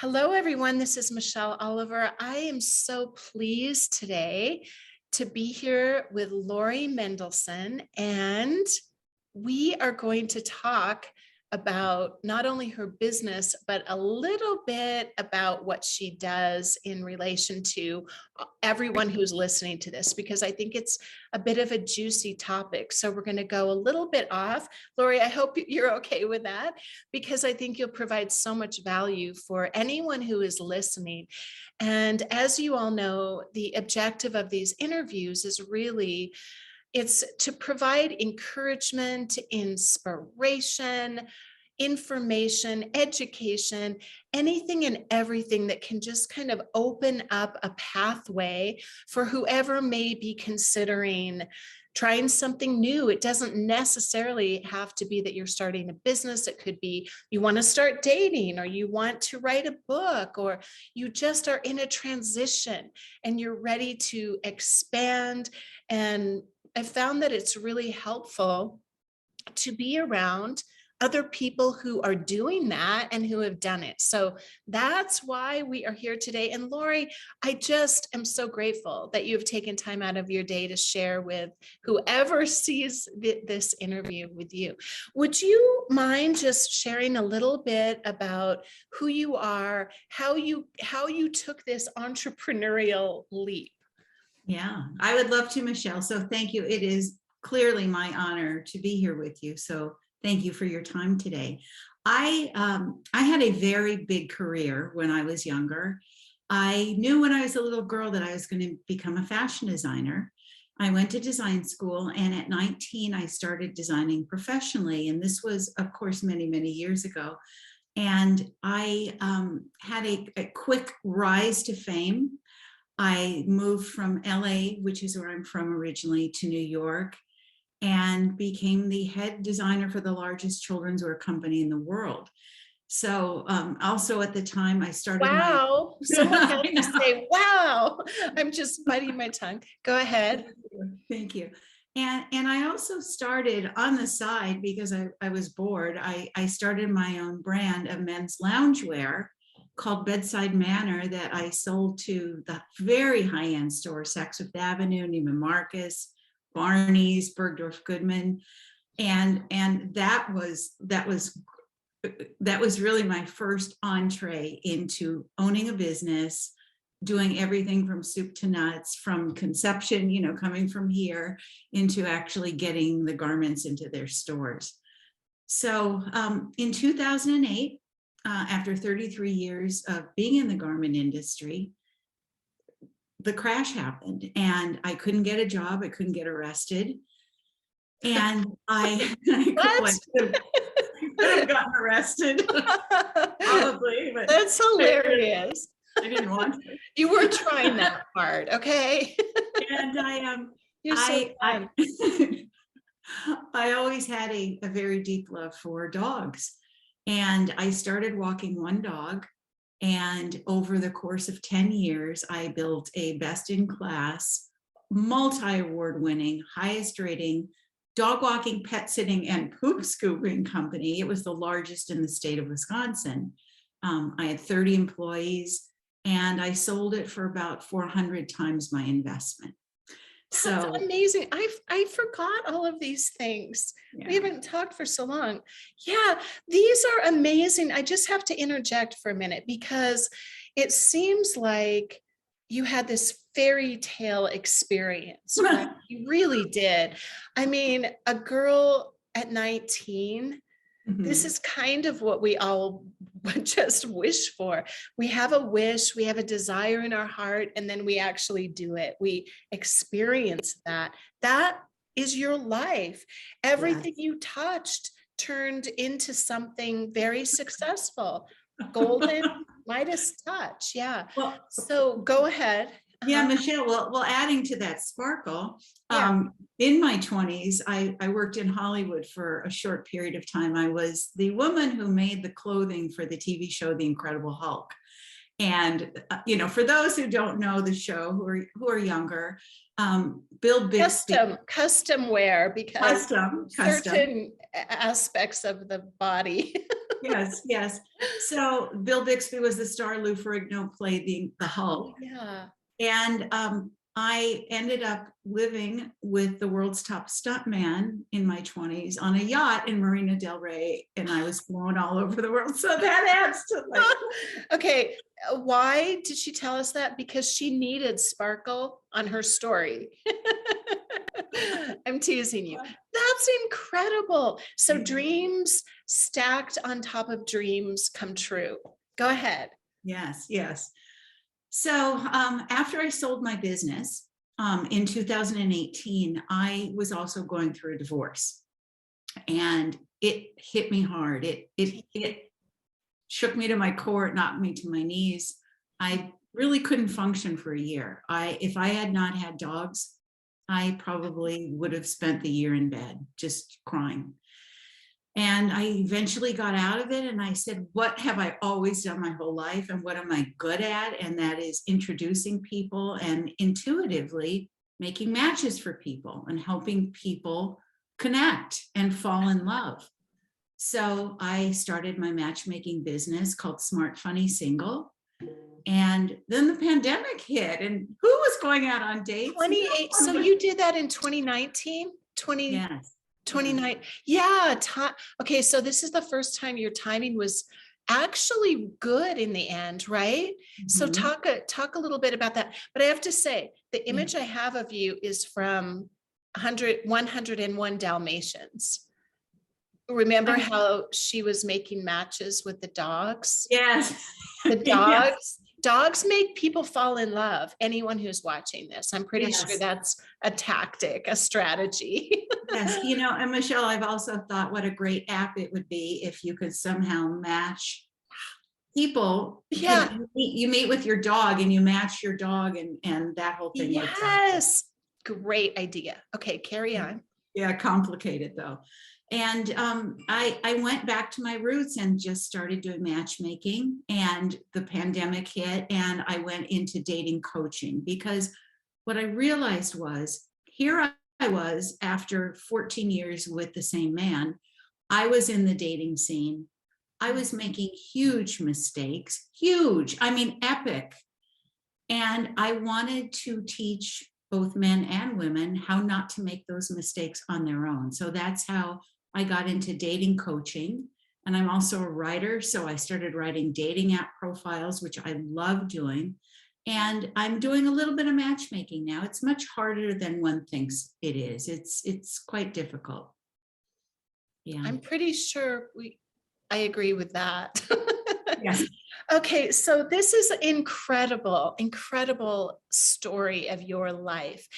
Hello, everyone. This is Michelle Oliver. I am so pleased today to be here with Lori Mendelsohn, and we are going to talk about not only her business, but a little bit about what she does in relation to everyone who's listening to this, because I think it's a bit of a juicy topic. So we're going to go a little bit off. Lori, I hope you're okay with that, because I think you'll provide so much value for anyone who is listening. And as you all know, the objective of these interviews is really it's to provide encouragement, inspiration, information, education, anything and everything that can just kind of open up a pathway for whoever may be considering trying something new. It doesn't necessarily have to be that you're starting a business. It could be you want to start dating, or you want to write a book, or you just are in a transition and you're ready to expand. And I found that it's really helpful to be around other people who are doing that and who have done it. So that's why we are here today. And Lori, I just am so grateful that you've taken time out of your day to share with whoever sees this interview with you. Would you mind just sharing a little bit about who you are, how you took this entrepreneurial leap? Yeah, I would love to, Michelle. So thank you. It is clearly my honor to be here with you. So thank you for your time today. I had a very big career when I was younger. I knew when I was a little girl that I was going to become a fashion designer. I went to design school, and at 19, I started designing professionally. And this was, of course, many, many years ago. And I had a quick rise to fame. I moved from LA, which is where I'm from originally, to New York, and became the head designer for the largest children's wear company in the world. So also at the time I started Wow, someone had to say, wow, I'm just biting my tongue. Go ahead. Thank you. And I also started on the side, because I was bored, I started my own brand of men's loungewear called Bedside Manor that I sold to the very high-end stores, Saks Fifth Avenue, Neiman Marcus, Barney's, Bergdorf Goodman. And that was really my first entree into owning a business, doing everything from soup to nuts, from conception, coming from here into actually getting the garments into their stores. So in 2008, after 33 years of being in the garment industry, the crash happened and I couldn't get a job. I couldn't get arrested. And I could have gotten arrested, probably. But that's hilarious. I didn't want to. You were trying that hard, okay? And You're so fun. I always had a very deep love for dogs. And I started walking one dog. And over the course of 10 years, I built a best-in-class, multi-award winning, highest rating dog walking, pet sitting, and poop scooping company. It was the largest in the state of Wisconsin. I had 30 employees, and I sold it for about 400 times my investment. That's amazing. I forgot all of these things. Yeah. We haven't talked for so long. Yeah, these are amazing. I just have to interject for a minute, because it seems like you had this fairy tale experience. Right? You really did. I mean, a girl at 19, this is kind of what we all just wish for. We have a wish, we have a desire in our heart, and then we actually do it. We experience that. That is your life. Everything you touched turned into something very successful. Golden Midas touch. Yeah. Well, so go ahead. Yeah, Michelle, well, adding to that sparkle, in my 20s, I worked in Hollywood for a short period of time. I was the woman who made the clothing for the TV show, The Incredible Hulk. And, for those who don't know the show, who are younger, Bill Bixby. Custom wear, because custom certain aspects of the body. Yes, yes. So Bill Bixby was the star. Lou Ferrigno played the Oh, Hulk. yeah. And I ended up living with the world's top stuntman in my 20s on a yacht in Marina del Rey, and I was flown all over the world. So that adds to like, Okay, why did she tell us that? Because she needed sparkle on her story. I'm teasing you. That's incredible. So dreams stacked on top of dreams come true. Go ahead. yes, yes. So after I sold my business in 2018, I was also going through a divorce, and it hit me hard. It shook me to my core. It knocked me to my knees. I really couldn't function for a year. If I had not had dogs, I probably would have spent the year in bed just crying. And I eventually got out of it, and I said, what have I always done my whole life, and what am I good at? And that is introducing people and intuitively making matches for people and helping people connect and fall in love. So I started my matchmaking business called Smart Funny Single. And then the pandemic hit, and who was going out on dates? 28. So you did that in 2019? 20, Yes. 29. Yeah. Okay. So this is the first time your timing was actually good in the end, right? So Mhm. talk a little bit about that. But I have to say, the Yeah. image I have of you is from 101 Dalmatians. Remember how she was making matches with the dogs? Yes. The Yes. dogs make people fall in love. Anyone who's watching this, I'm pretty sure Yes. that's a tactic, a strategy. Yes. And Michelle, I've also thought what a great app it would be if you could somehow match people. Yeah. You meet with your dog and you match your dog, and that whole thing works out. Yes. Great idea. Okay, carry on. Yeah, complicated though. And I went back to my roots and just started doing matchmaking, and the pandemic hit, and I went into dating coaching, because what I realized was, here I was after 14 years with the same man. I was in the dating scene. I was making huge mistakes, huge, I mean, epic. And I wanted to teach both men and women how not to make those mistakes on their own. So that's how I got into dating coaching. And I'm also a writer. So I started writing dating app profiles, which I love doing. And I'm doing a little bit of matchmaking now. It's much harder than one thinks it is. It's quite difficult. Yeah. I'm pretty sure I agree with that. Yes. Okay, so this is incredible story of your life.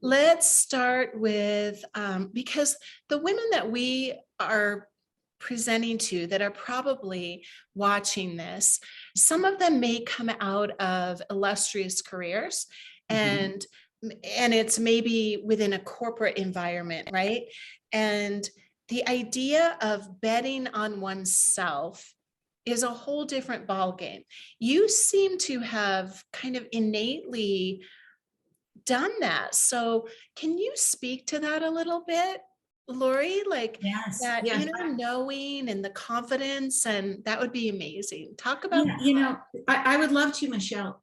Let's start with, because the women that we are presenting to that are probably watching this, some of them may come out of illustrious careers, and it's maybe within a corporate environment, right? And the idea of betting on oneself is a whole different ballgame. You seem to have kind of innately done that. So can you speak to that a little bit, Lori? Like Yes. that Yes. inner knowing and the confidence, and that would be amazing. Talk about Yeah, I would love to, Michelle.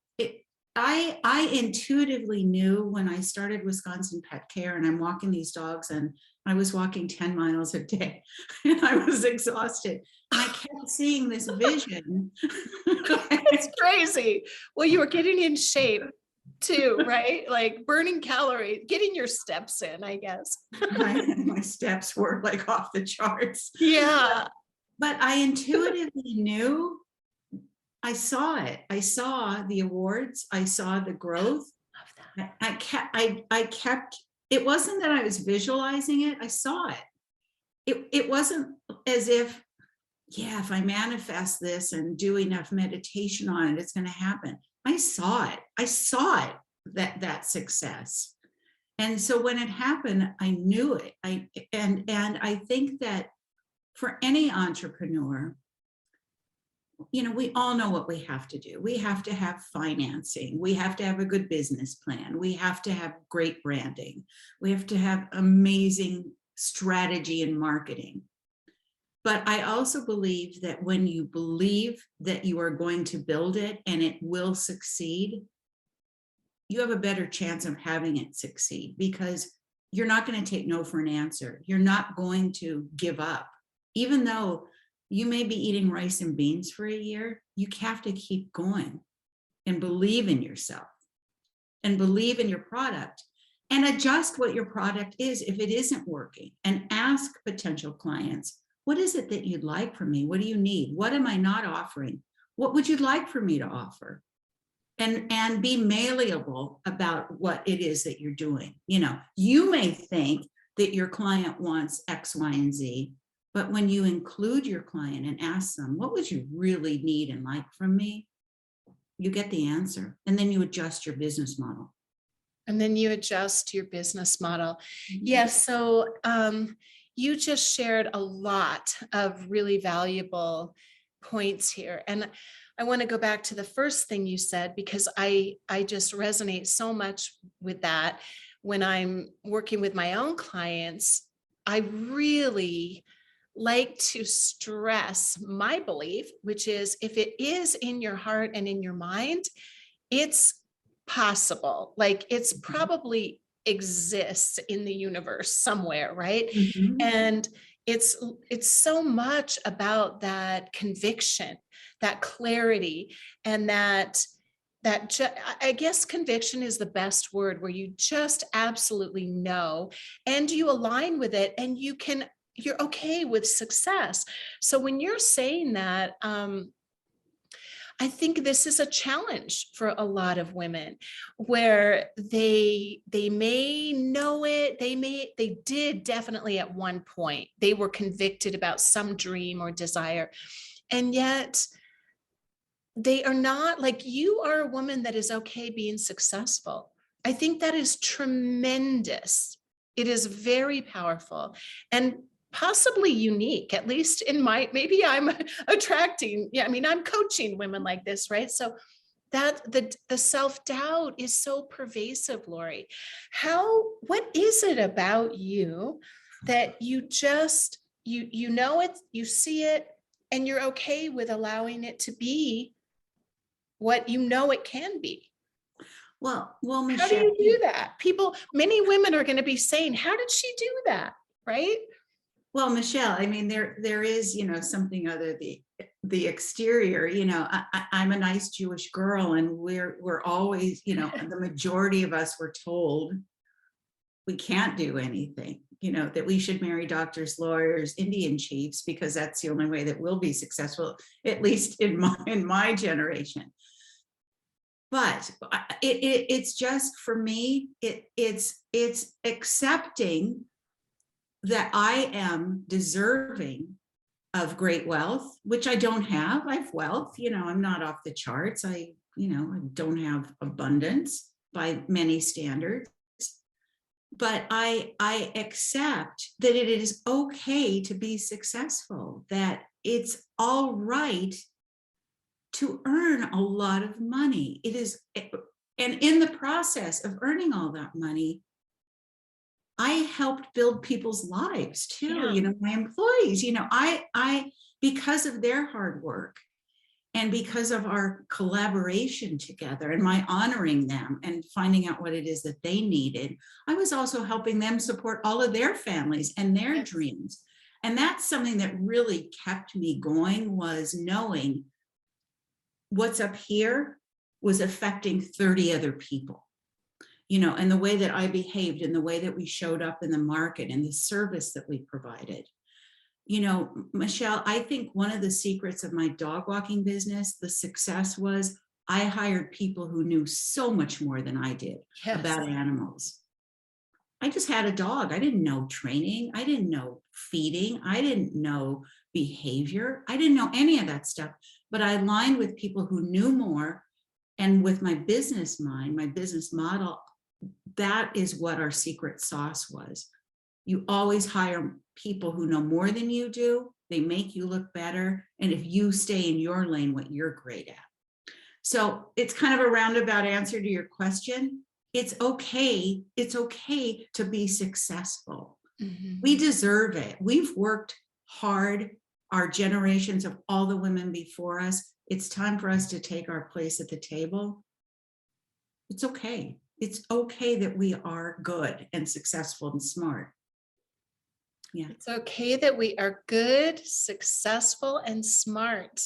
I intuitively knew when I started Wisconsin Pet Care, and I'm walking these dogs, and I was walking 10 miles a day, and I was exhausted. And I kept seeing this vision. it's crazy. Well, you were getting in shape too, right? Like burning calories, getting your steps in, I guess. My steps were like off the charts. Yeah. But I intuitively knew. I saw it. I saw the awards. I saw the growth. I kept, it wasn't that I was visualizing it. I saw it. It wasn't as if, yeah, if I manifest this and do enough meditation on it, it's going to happen. I saw it. I saw it, that success. And so when it happened, I knew it. And I think that for any entrepreneur, we all know what we have to do. We have to have financing. We have to have a good business plan. We have to have great branding. We have to have amazing strategy and marketing. But I also believe that when you believe that you are going to build it and it will succeed, you have a better chance of having it succeed, because you're not going to take no for an answer. You're not going to give up. Even though you may be eating rice and beans for a year, you have to keep going and believe in yourself and believe in your product and adjust what your product is if it isn't working, and ask potential clients, what is it that you'd like from me? What do you need? What am I not offering? What would you like for me to offer? And be malleable about what it is that you're doing. You know, you may think that your client wants X, Y, and Z, but when you include your client and ask them, what would you really need and like from me? You get the answer, and then you adjust your business model. And then you adjust your business model. Yes. So you just shared a lot of really valuable points here. And I want to go back to the first thing you said, because I just resonate so much with that. When I'm working with my own clients, I really like to stress my belief, which is, if it is in your heart and in your mind, it's possible. Like, it's probably exists in the universe somewhere, right? Mhm. And it's so much about that conviction, that clarity, and I guess conviction is the best word, where you just absolutely know and you align with it, and you're okay with success. So when you're saying that, I think this is a challenge for a lot of women, where they may know it, they did definitely at one point. They were convicted about some dream or desire, and yet they are not. Like, you are a woman that is okay being successful. I think that is tremendous. It is very powerful and possibly unique, at least in my, maybe I'm attracting, yeah, I mean, I'm coaching women like this, right? So that the self-doubt is so pervasive, Lori. What is it about you that you just, you know it, you see it, and you're okay with allowing it to be what you know it can be? Well, How do Michelle. you do that? Many women are going to be saying, how did she do that? Right? Well, Michelle, I mean, there is, something other the exterior. I'm a nice Jewish girl, and we're always, the majority of us were told we can't do anything. That we should marry doctors, lawyers, Indian chiefs, because that's the only way that we'll be successful, at least in my generation. But it's just, for me, it's accepting that I am deserving of great wealth, which I don't have. I have wealth, I'm not off the charts. I don't have abundance by many standards, but I accept that it is okay to be successful, that it's all right to earn a lot of money. And in the process of earning all that money, I helped build people's lives too. Yeah. My employees, I because of their hard work and because of our collaboration together and my honoring them and finding out what it is that they needed, I was also helping them support all of their families and their Yes. dreams. And that's something that really kept me going, was knowing what's up here was affecting 30 other people. And the way that I behaved and the way that we showed up in the market and the service that we provided. Michelle, I think one of the secrets of my dog walking business, the success, was I hired people who knew so much more than I did Yes. about animals. I just had a dog. I didn't know training. I didn't know feeding. I didn't know behavior. I didn't know any of that stuff, but I aligned with people who knew more. And with my business mind, my business model, that is what our secret sauce was. You always hire people who know more than you do. They make you look better. And if you stay in your lane, what you're great at. So it's kind of a roundabout answer to your question. It's okay. It's okay to be successful. Mhm. We deserve it. We've worked hard our generations of all the women before us, it's time for us to take our place at the table. It's okay. It's okay that we are good and successful and smart. Yeah. It's okay that we are good, successful, and smart.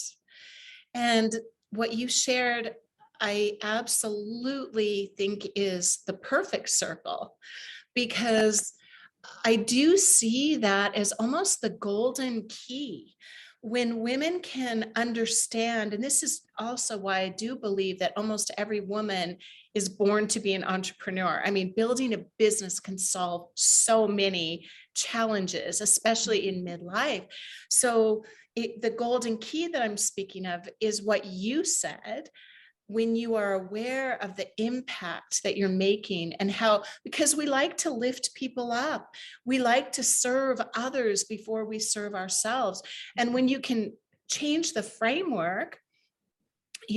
And what you shared, I absolutely think is the perfect circle, because I do see that as almost the golden key. When women can understand, and this is also why I do believe that almost every woman is born to be an entrepreneur. I mean, building a business can solve so many challenges, especially in midlife. So the golden key that I'm speaking of is what you said, when you are aware of the impact that you're making, and how, because we like to lift people up, we like to serve others before we serve ourselves. And when you can change the framework,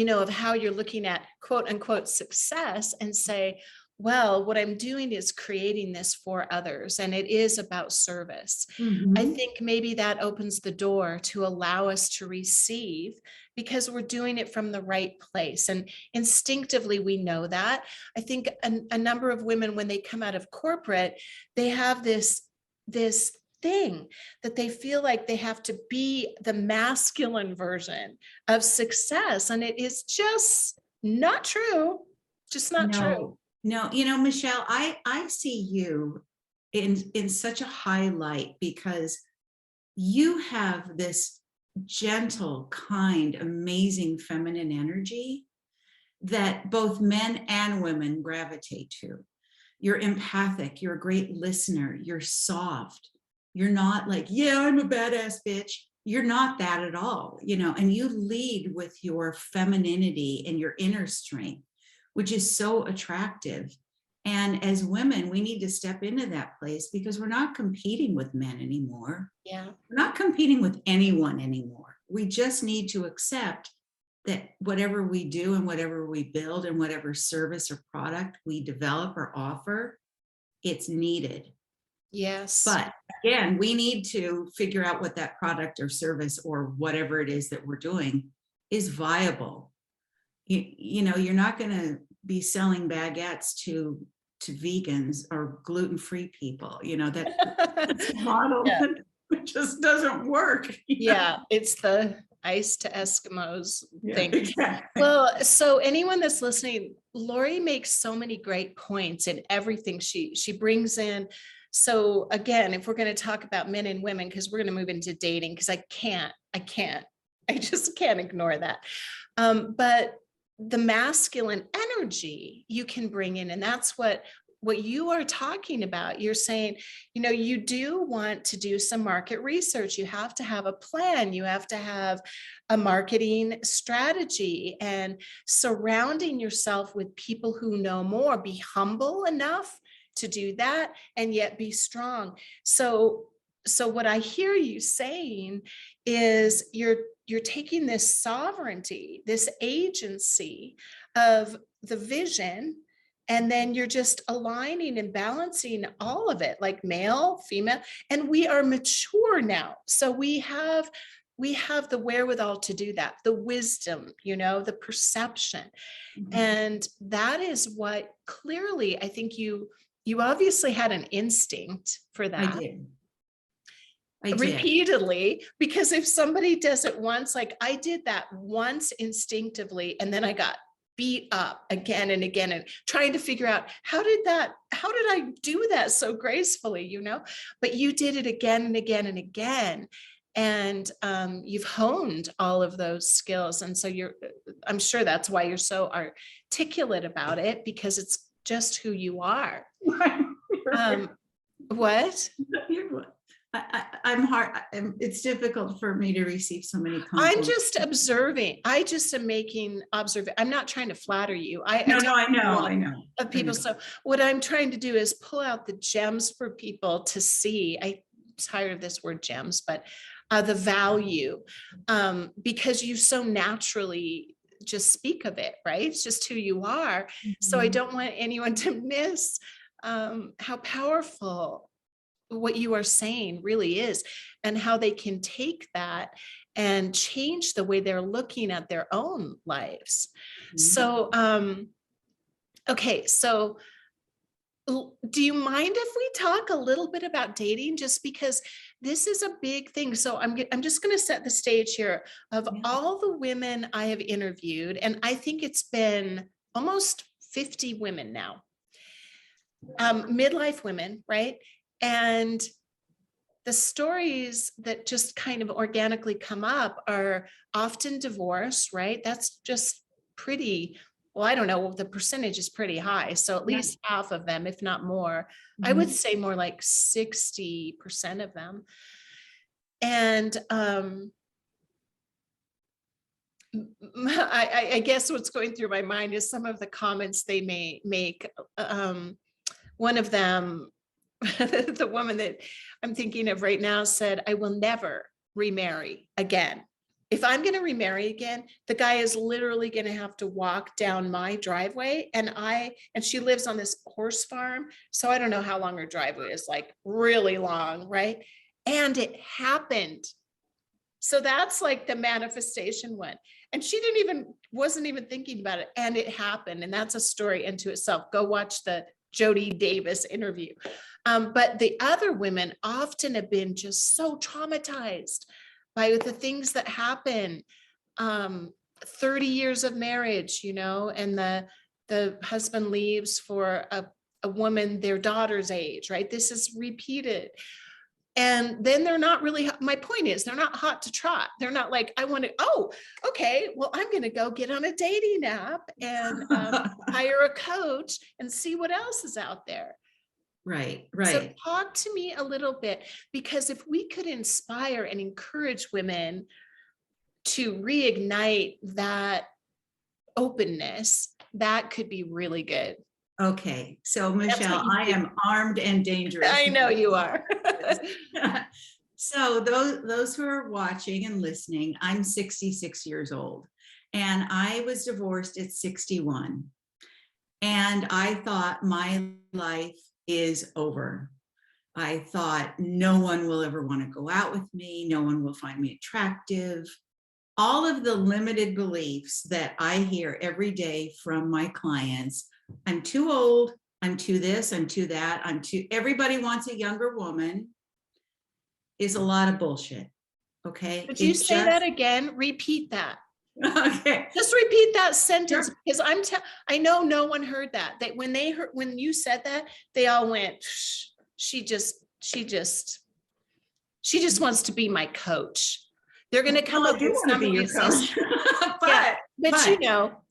of how you're looking at quote unquote success, and say, well, what I'm doing is creating this for others, and it is about service. I Mhm. think maybe that opens the door to allow us to receive, because we're doing it from the right place. And instinctively, we know that. I think a number of women, when they come out of corporate, they have this thing that they feel like they have to be the masculine version of success. And it is just not true. Just not true. No, Michelle, I see you in such a high light because you have this gentle, kind, amazing feminine energy that both men and women gravitate to. You're empathic, you're a great listener, you're soft. You're not like, yeah, I'm a badass bitch. You're not that at all, and you lead with your femininity and your inner strength, which is so attractive. And as women, we need to step into that place because we're not competing with men anymore. Yeah. We're not competing with anyone anymore. We just need to accept that whatever we do and whatever we build and whatever service or product we develop or offer, it's needed. Yes. But again, we need to figure out what that product or service or whatever it is that we're doing is viable. You're not going to be selling baguettes to vegans or gluten-free people. That's a model Yeah. that just doesn't work. Yeah, it's the ice to Eskimos Yeah, thing. exactly. Well, so anyone that's listening, Lori makes so many great points in everything she brings in. So again, if we're going to talk about men and women, because we're going to move into dating, because I just can't ignore that. But the masculine energy you can bring in, and that's what you are talking about. You're saying, you do want to do some market research. You have to have a plan. You have to have a marketing strategy, and surrounding yourself with people who know more. Be humble enough to do that, and yet be strong. So what I hear you saying is you're taking this sovereignty, this agency of the vision, and then you're just aligning and balancing all of it, like male, female. And we are mature now, so we have the wherewithal to do that, the wisdom, the perception. Mhm. And that is what, clearly, I think you obviously had an instinct for I that. did. I did. Repeatedly, because if somebody does it once, like I did that once instinctively, and then I got beat up again and again, and trying to figure out how did I do that so gracefully, but you did it again and again and again. And you've honed all of those skills. And so I'm sure that's why you're so articulate about it, because it's just who you are. What? I'm hard. It's difficult for me to receive so many I'm compliments. just observing. I just am making observation. I'm not trying to flatter you. I No, talk I to a know, lot I know. of people. So what I'm trying to do is pull out the gems for people to see. I'm tired of this word gems, but the value, because you so naturally just speak of it, right? It's just who you are. So I Mhm. don't want anyone to miss how powerful what you are saying really is, and how they can take that and change the way they're looking at their own lives. Mhm. So, okay, so do you mind if we talk a little bit about dating, just because this is a big thing? So I'm just going to set the stage here of Yeah. all the women I have interviewed, and I think it's been almost 50 women now, midlife women, right? And the stories that just kind of organically come up are often divorce, right? That's just pretty, well, I don't know, the percentage is pretty high. So at Yeah. least half of them, if not more, I would Mhm. say more like 60% of them. And I guess what's going through my mind is some of the comments they may make. One of them, the woman that I'm thinking of right now, said, I will never remarry again. If I'm going to remarry again, the guy is literally going to have to walk down my driveway. And she lives on this horse farm. So I don't know how long her driveway is, like really long, right? And it happened. So that's like the manifestation one. And she wasn't even thinking about it. And it happened. And that's a story into itself. Go watch the Jody Davis interview. But the other women often have been just so traumatized by the things that happen. 30 years of marriage, and the husband leaves for a woman their daughter's age, right? This is repeated. And then they're not really, my point is, they're not hot to trot. They're not like, I want to, oh, okay, well, I'm going to go get on a dating app and hire a coach and see what else is out there. Right, So right. talk to me a little bit, because if we could inspire and encourage women to reignite that openness, that could be really good. Okay, so That's what Michelle, you I do. am armed and dangerous. I know you are. So those who are watching and listening, I'm 66 years old, and I was divorced at 61. And I thought my life is over. I thought no one will ever want to go out with me. No one will find me attractive. All of the limited beliefs that I hear every day from my clients. I'm too old. I'm too this. I'm too that. Everybody wants a younger woman, is a lot of bullshit. Okay. Could you say that again? Repeat that. Okay. Just repeat that sentence, Sure. because I know no one heard that. That when you said that, they all went, "Shh, she just wants to be my coach." They're going to come Well, I up do with want to be something your that says, coach, yeah, but but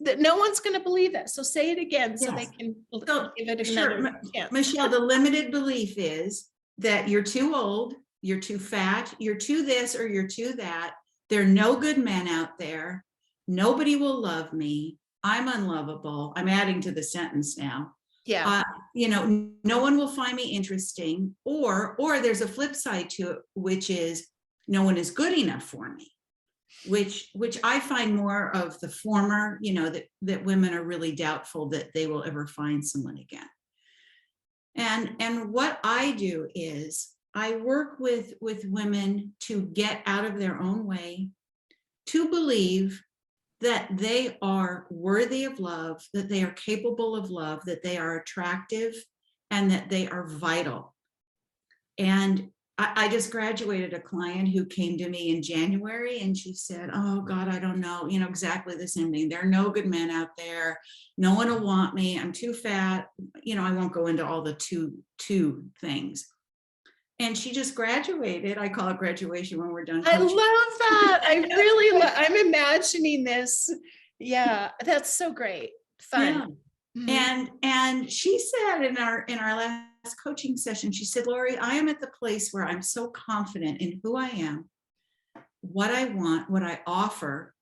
that no one's going to believe that. So say it again so they yes. can So give it sure, another chance. Michelle, the limited belief is that you're too old, you're too fat, you're too this, or you're too that. There are no good men out there. Nobody will love me. I'm unlovable. I'm adding to the sentence now. Yeah. No one will find me interesting, or there's a flip side to it, which is no one is good enough for me, which I find more of the former, that women are really doubtful that they will ever find someone again. And what I do is I work with women to get out of their own way, to believe that they are worthy of love, that they are capable of love, that they are attractive, and that they are vital. And I just graduated a client who came to me in January, and she said, oh God, I don't know, exactly the same thing. There are no good men out there. No one will want me. I'm too fat. I won't go into all the two things. And she just graduated. I call it graduation when we're done I coaching. love that. I'm imagining this. Yeah, that's so great. Yeah. Fun. Mhm. And she said in our last coaching session, she said, Lori, I am at the place where I'm so confident in who I am, what I want, what I offer,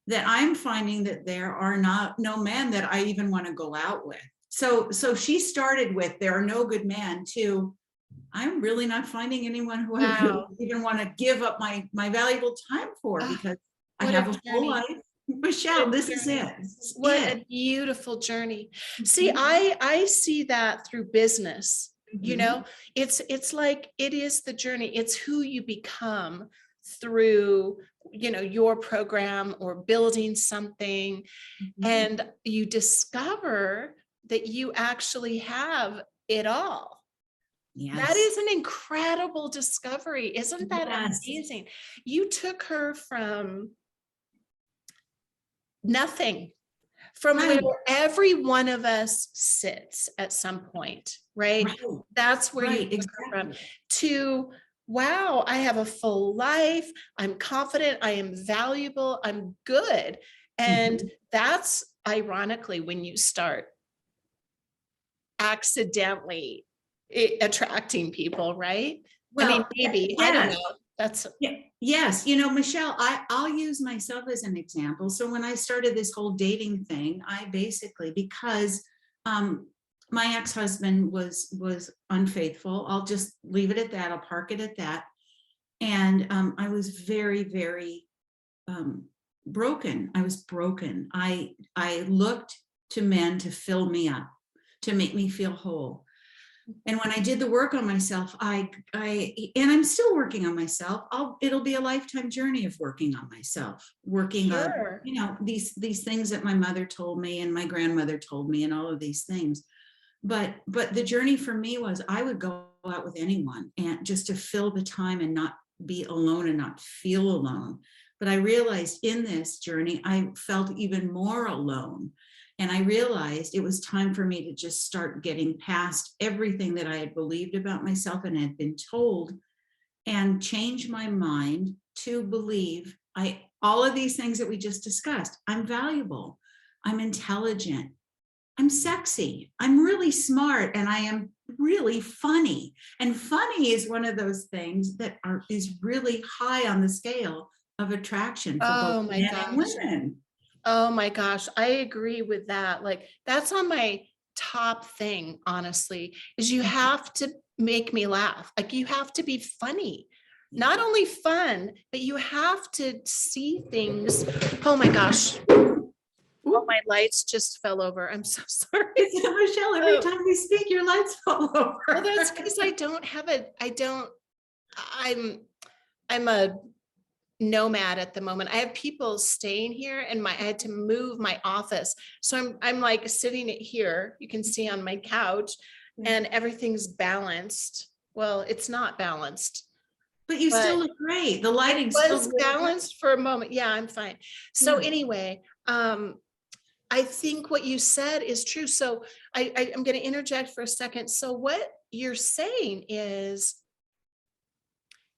that I'm finding that there are no men that I even want to go out with. So she started with, there are no good men, to I'm really not finding anyone who I really Wow. even want to give up my valuable time for, Ah, because I what a have a full journey. life. Michelle, this is Journey. it. This is What it. a beautiful journey. See, Mhm. I see that through business. You Mhm. know, it's like it is the journey. It's who you become through, your program or building something, Mhm. and you discover that you actually have it all. That Yes. is an incredible discovery. Isn't that Yes. amazing? You took her from nothing, from where Right. every one of us sits at some point, right? Right. That's where you Right. took her from, Exactly. to, wow, I have a full life. I'm confident. I am valuable. I'm good. And Mhm. that's ironically when you start accidentally attracting people, right? I mean, Well, maybe, I don't yes. know. That's Yeah, yes, Michelle, I'll use myself as an example. So when I started this whole dating thing, I basically, because um, my ex-husband was unfaithful, I'll just leave it at that. I'll park it at that. And I was very, very um, broken. I was broken. I looked to men to fill me up, to make me feel whole. And when I did the work on myself, and I'm still working on myself. It'll be a lifetime journey of working on myself, working on, sure. these things that my mother told me and my grandmother told me and all of these things. But the journey for me was I would go out with anyone and just to fill the time and not be alone and not feel alone. But I realized in this journey, I felt even more alone. And I realized it was time for me to just start getting past everything that I had believed about myself and had been told, and change my mind to believe all of these things that we just discussed. I'm valuable. I'm intelligent. I'm sexy. I'm really smart, and I am really funny. And funny is one of those things that is really high on the scale of attraction for both Oh my men and gosh. women. Oh my gosh, I agree with that. Like, that's on my top thing, honestly, is you have to make me laugh. Like, you have to be funny. Not only fun, but you have to see things. Oh my gosh. Oh, Ooh, my lights just fell over. I'm so sorry. Michelle, every Oh, time we speak, your lights fall well, over. that's because I don't have I don't, I'm, I'm a nomad at the moment. I have people staying here, and I had to move my office. So I'm like sitting it here. You can see on my couch, and everything's balanced. Well, it's not balanced, But you still but look great. The it lighting's still was really good. balanced for a moment. Yeah, I'm fine. So Yeah. anyway, I think what you said is true. So I'm going to interject for a second. So what you're saying is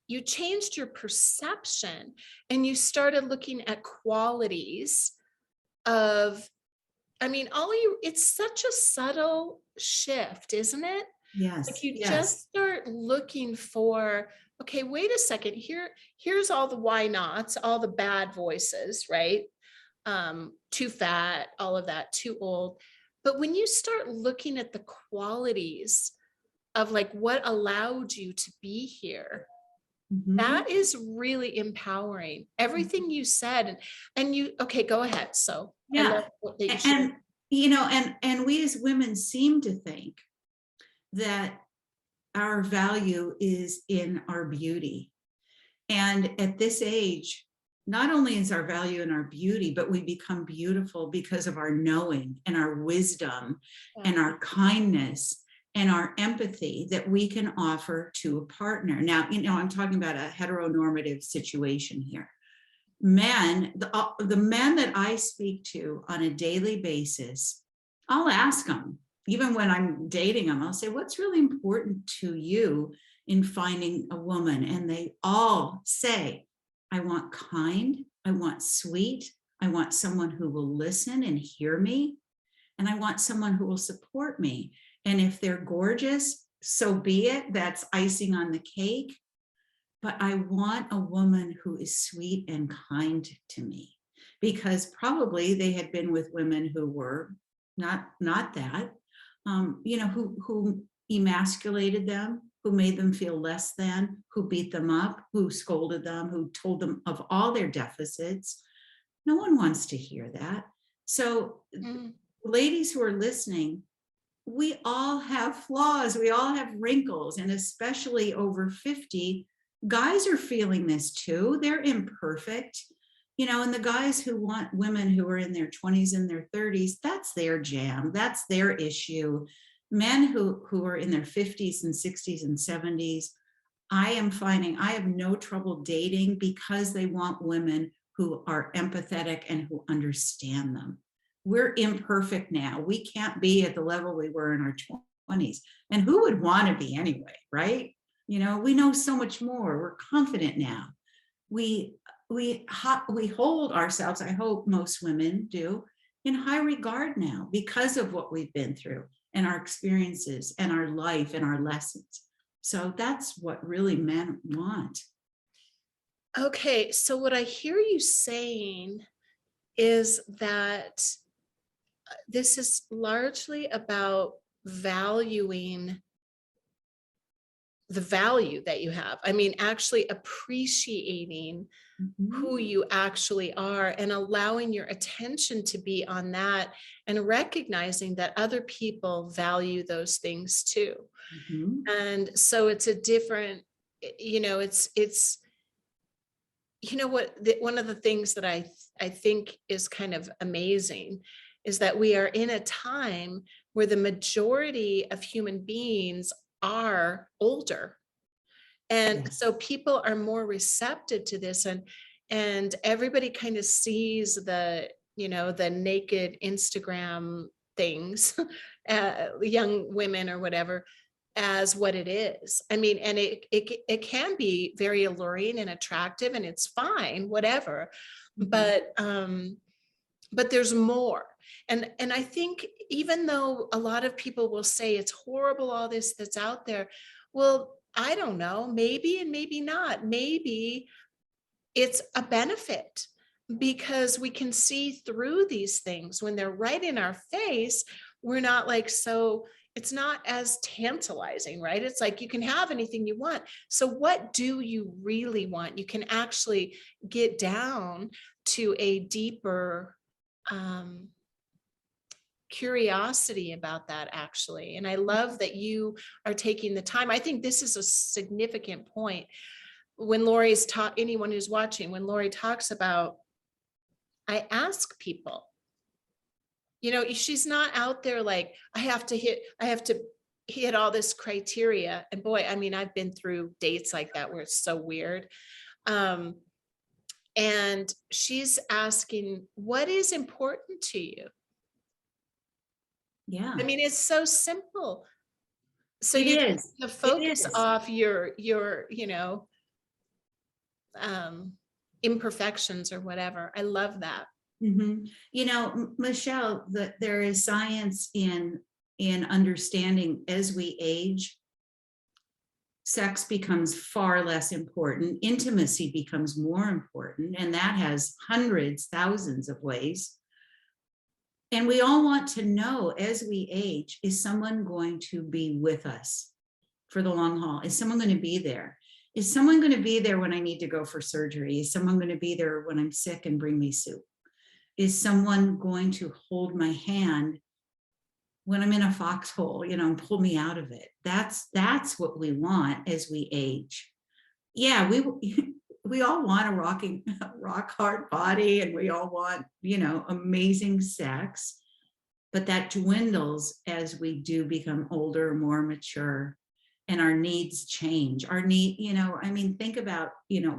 you changed your perception and you started looking at qualities of, I mean, it's such a subtle shift, isn't it? Like, Yes. you Yes. just start looking for, okay, wait a second, here's all the why nots, all the bad voices, right? Too fat, all of that, too old. But when you start looking at the qualities of like what allowed you to be here, Mhm. that is really empowering. Everything you said, and you, okay, go ahead. So I love Yeah. what that you shared. And and we as women seem to think that our value is in our beauty. And at this age, not only is our value in our beauty, but we become beautiful because of our knowing and our wisdom Yeah. and our kindness and our empathy that we can offer to a partner. Now, I'm talking about a heteronormative situation here. Men, the men that I speak to on a daily basis, I'll ask them, even when I'm dating them, I'll say, what's really important to you in finding a woman? And they all say, I want kind, I want sweet, I want someone who will listen and hear me, and I want someone who will support me. And if they're gorgeous, so be it, that's icing on the cake. But I want a woman who is sweet and kind to me, because probably they had been with women who were not that, who emasculated them, who made them feel less than, who beat them up, who scolded them, who told them of all their deficits. No one wants to hear that. So, Mm, ladies who are listening, we all have flaws, we all have wrinkles, and especially over 50, guys are feeling this too. They're imperfect. And the guys who want women who are in their 20s and their 30s, that's their jam, that's their issue. Men who are in their 50s and 60s and 70s, I am finding I have no trouble dating because they want women who are empathetic and who understand them. We're imperfect now. We can't be at the level we were in our 20s. And who would want to be anyway, right? We know so much more. We're confident now. We hold ourselves, I hope most women do, in high regard now because of what we've been through and our experiences and our life and our lessons. So that's what really men want. Okay, so what I hear you saying is that this is largely about valuing the value that you have. I mean, actually appreciating Mhm. who you actually are and allowing your attention to be on that and recognizing that other people value those things too. Mhm. And so it's a different, it's one of the things that I think is kind of amazing is that we are in a time where the majority of human beings are older, and so Yes. people are more receptive to this, and everybody kind of sees the naked Instagram things, young women or whatever, as what it is. I mean, and it can be very alluring and attractive, and it's fine, whatever. Mhm. But there's more. And I think even though a lot of people will say it's horrible, all this that's out there, well, I don't know, maybe and maybe not. Maybe it's a benefit because we can see through these things when they're right in our face. We're not like, so it's not as tantalizing, right? It's like you can have anything you want. So what do you really want? You can actually get down to a deeper um, curiosity about that, actually. And I love that you are taking the time. I think this is a significant point when Lori's taught anyone who's watching, when Lori talks about, I ask people, she's not out there like, I have to hit all this criteria. And boy, I mean, I've been through dates like that where it's so weird. Um, and she's asking, what is important to you? I Yeah, mean, it's so simple. So it you take is. the It focus is. off your um, imperfections or whatever. I love that. Mhm. Michelle, that there is science in understanding as we age, sex becomes far less important, intimacy becomes more important, and that has hundreds, thousands of ways. And we all want to know as we age, is someone going to be with us for the long haul? Is someone going to be there? Is someone going to be there when I need to go for surgery? Is someone going to be there when I'm sick and bring me soup? Is someone going to hold my hand when I'm in a foxhole, and pull me out of it? That's what we want as we age. Yeah, we all want a rock hard body, and we all want, amazing sex, but that dwindles as we do become older, more mature, and our needs change. I mean, think about,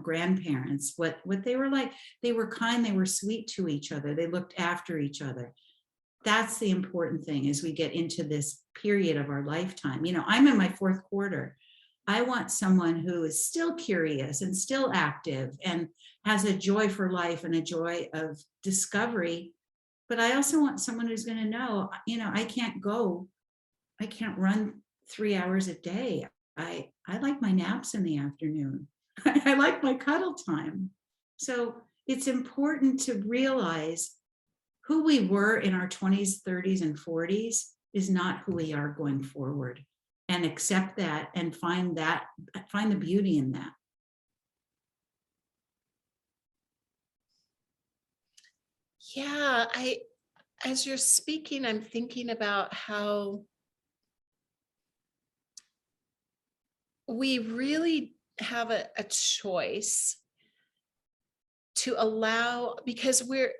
grandparents, what they were like. They were kind, they were sweet to each other, they looked after each other. That's the important thing as we get into this period of our lifetime. I'm in my fourth quarter. I want someone who is still curious and still active and has a joy for life and a joy of discovery. But I also want someone who's going to know, I can't run 3 hours a day. I like my naps in the afternoon. I like my cuddle time. So it's important to realize who we were in our 20s, 30s, and 40s is not who we are going forward, and accept that and find the beauty in that. Yeah, as you're speaking, I'm thinking about how we really have a choice to allow, because we're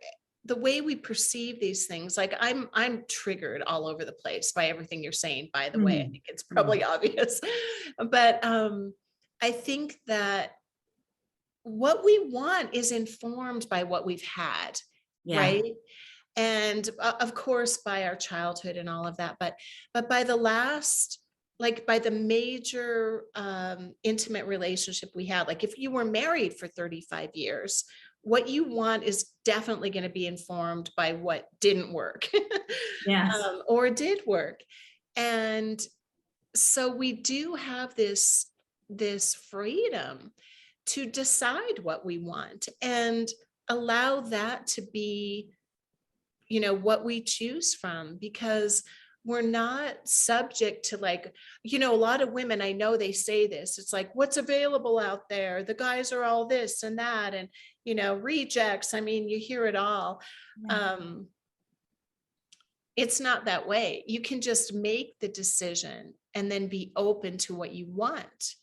the way we perceive these things, like I'm triggered all over the place by everything you're saying, by the way. I Mm, think it's mm. probably obvious. But I think that what we want is informed by what we've had, Yeah, right? And of course by our childhood and all of that, but by the last, like by the major intimate relationship we had, like if you were married for 35 years, what you want is definitely going to be informed by what didn't work yes. or did work. And so we do have this freedom to decide what we want and allow that to be, what we choose from, because we're not subject to, like, a lot of women, I know they say this, it's like, what's available out there, the guys are all this and that, and rejects, I mean, you hear it all. Yeah. um it's not that way. You can just make the decision and then be open to what you want.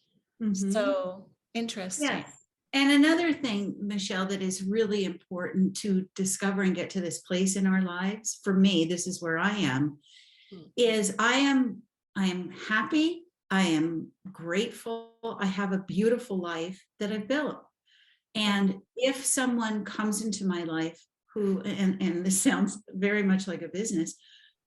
Mhm. So interesting. Yes. And another thing, Michelle, that is really important to discover and get to this place in our lives, for me, this is where I am, Hmm. is I am happy, I am grateful, I have a beautiful life that I've built. Yeah. And if someone comes into my life who, and this sounds very much like a business,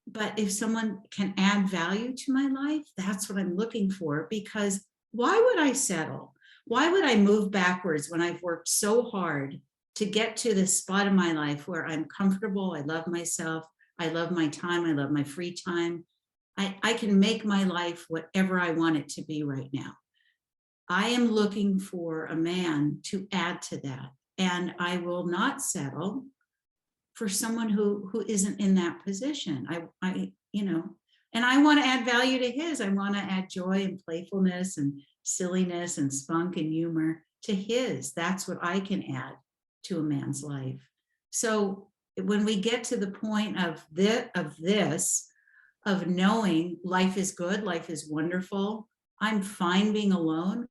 but if someone can add value to my life, that's what I'm looking for. Because why would I settle? Why would I move backwards when I've worked so hard to get to this spot in my life where I'm comfortable? I love myself. I love my time. I love my free time. I can make my life whatever I want it to be right now. I am looking for a man to add to that. And I will not settle for someone who isn't in that position. And I want to add value to his. I want to add joy and playfulness and silliness and spunk and humor to his. That's what I can add to a man's life. So when we get to the point of this, of knowing life is good, life is wonderful, I'm fine being alone.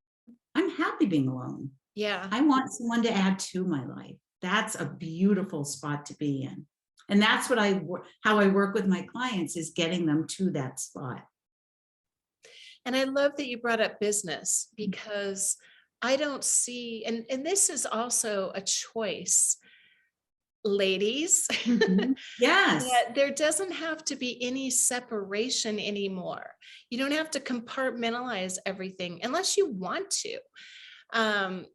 I'm happy being alone. Yeah. I want someone to add to my life. That's a beautiful spot to be in. And that's what how I work with my clients, is getting them to that spot. And I love that you brought up business, because I don't see, and this is also a choice, ladies. Mhm. Yes. That there doesn't have to be any separation anymore. You don't have to compartmentalize everything unless you want to. Um,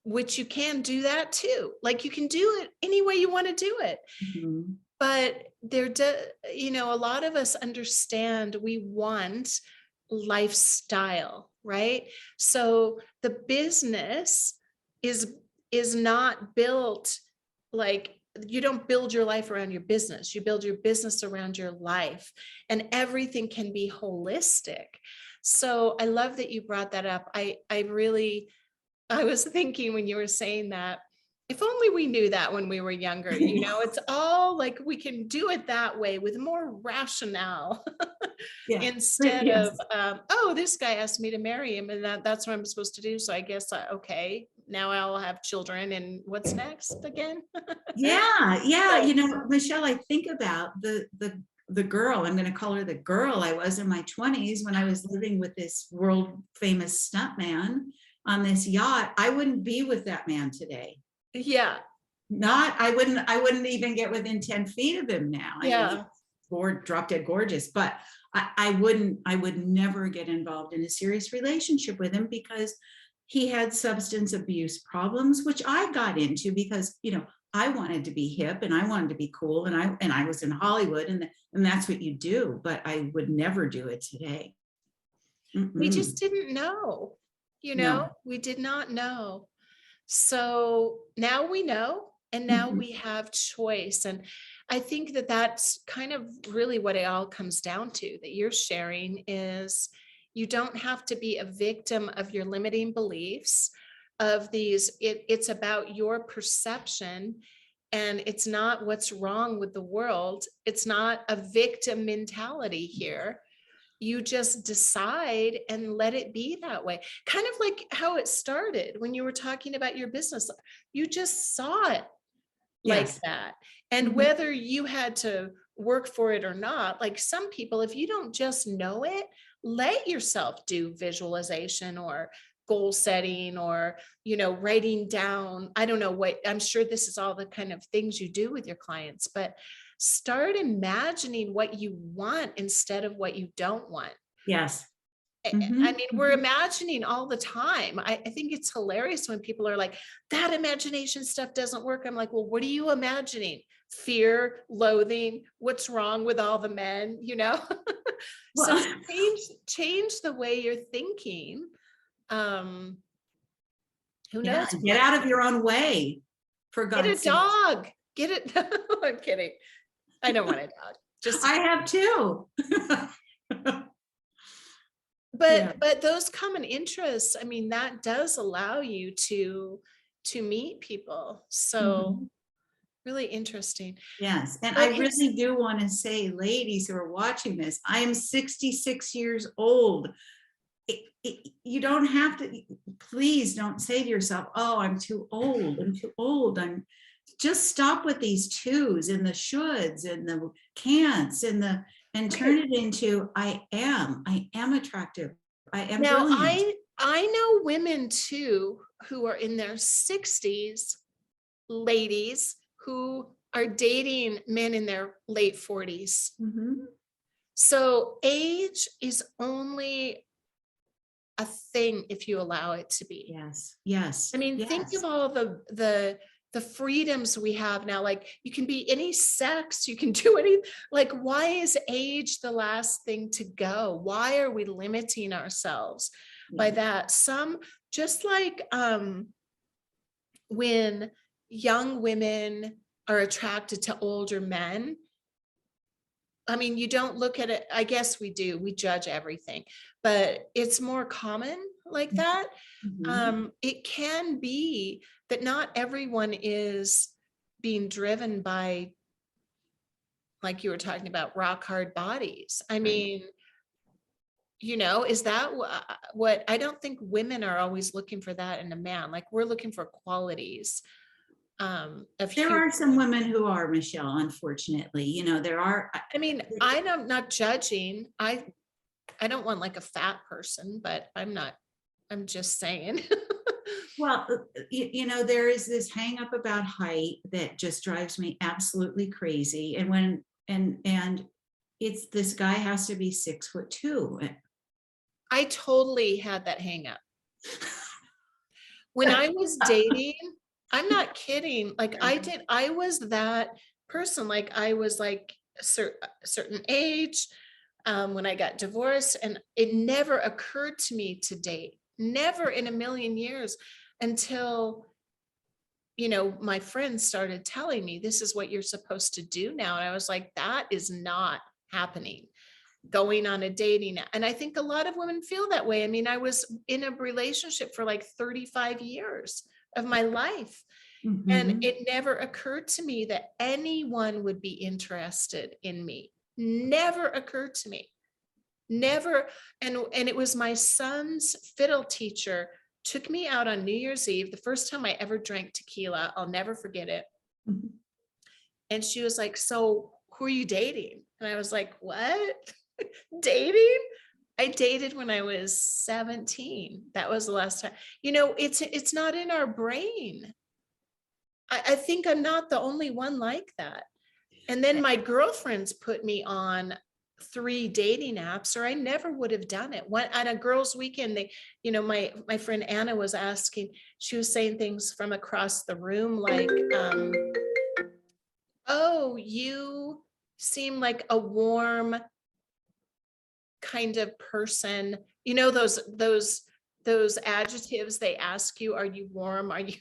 which you can do that too. Like you can do it any way you want to do it. Mhm. But a lot of us understand we want lifestyle, right? So the business is is not built, like, you don't build your life around your business. You build your business around your life, and everything can be holistic. So I love that you brought that up. I was thinking when you were saying that, if only we knew that when we were younger, it's all like we can do it that way with more rationale Yeah. instead Yes. of, oh, this guy asked me to marry him and that's what I'm supposed to do. So I guess, okay, now I'll have children and what's next again? Yeah. Yeah. So, Michelle, I think about the girl, I'm going to call her the girl I was in my 20s when I was living with this world famous stuntman on this yacht. I wouldn't be with that man today. yeah, Not, I wouldn't even get within 10 feet of him now. I mean, he's yeah. drop dead gorgeous, but I would never get involved in a serious relationship with him, because he had substance abuse problems, which I got into because, I wanted to be hip and I wanted to be cool, and I was in Hollywood, and that's what you do, but I would never do it today. We Mm-mm. just didn't know, No. we did not know. So now we know, and now Mhm. we have choice. And I think that that's kind of really what it all comes down to, that you're sharing is you don't have to be a victim of your limiting beliefs of these. It's about your perception, and it's not what's wrong with the world. It's not a victim mentality here. you just decide and let it be that way. Kind of like how it started when you were talking about your business. You just saw it like Yes. that. And Mhm. whether you had to work for it or not, like some people, if you don't just know it, let yourself do visualization or goal setting or, writing down. I don't know what, I'm sure this is all the kind of things you do with your clients, but start imagining what you want instead of what you don't want. Yes. I Mhm. mean, we're Mhm. imagining all the time. I think it's hilarious when people are like, that imagination stuff doesn't work. I'm like, well, what are you imagining? Fear, loathing, what's wrong with all the men, So Well, change the way you're thinking. Um, who yeah, knows get what? out of your own way, for Get a God's sake. dog. Get it. I'm kidding. I don't want a dog. Just a I cat. have two. Yeah. But those common interests, I mean, that does allow you to meet people. So Mhm. really interesting. Yes. And So I it's really do want to say, ladies who are watching this, I am 66 years old. You don't have to, please don't say to yourself, oh, I'm too old. I'm too old. Just stop with these twos and the shoulds and the can'ts and turn right. it into I am attractive. I am Now brilliant. I know women too who are in their 60s, ladies who are dating men in their late 40s. Mhm. So age is only a thing if you allow it to be. Yes. Yes. I mean, think Yes. of all the freedoms we have now. Like you can be any sex, you can do any, like, why is age the last thing to go? Why are we limiting ourselves by Yeah. that? Some just like when young women are attracted to older men. I mean, you don't look at it, I guess we do, we judge everything, but it's more common like that. Mhm. It can be that not everyone is being driven by, like you were talking about, rock hard bodies. I Right. mean, is that what I don't think women are always looking for that in a man. Like we're looking for qualities of There human. are some women who are, Michelle, unfortunately. There are. I mean, I'm not judging. I don't want like a fat person, but I'm just saying. Well, there is this hang up about height that just drives me absolutely crazy. And it's this guy has to be 6'2". I totally had that hang up. When I was dating, I'm not kidding. Like I was that person. Like I was like a certain age when I got divorced, and it never occurred to me to date, never in a million years until, my friends started telling me this is what you're supposed to do now. And I was like, that is not happening. Going on a dating. And I think a lot of women feel that way. I mean, I was in a relationship for like 35 years of my life. And Mhm. it never occurred to me that anyone would be interested in me. Never occurred to me. Never. And it was my son's fiddle teacher took me out on New Year's Eve, the first time I ever drank tequila. I'll never forget it. Mhm. And she was like, so who are you dating? And I was like, what? Dating? I dated when I was 17. That was the last time. It's not in our brain. I think I'm not the only one like that. And then my girlfriends put me on 3 dating apps, or I never would have done it. One at a girls' weekend, my friend Anna was asking, she was saying things from across the room like, oh, you seem like a warm kind of person, those adjectives they ask you, are you warm, are you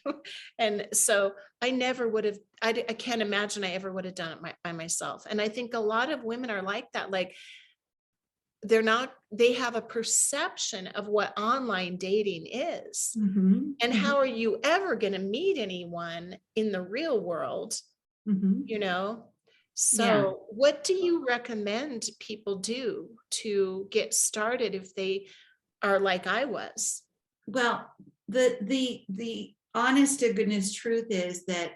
and so I never would have, I can't imagine I ever would have done it by myself. And I think a lot of women are like that. Like they have a perception of what online dating is, Mhm. and Mhm. how are you ever going to meet anyone in the real world, Mhm. you know Yeah. So what do you recommend people do to get started if they are like I was? Well, the honest to goodness truth is that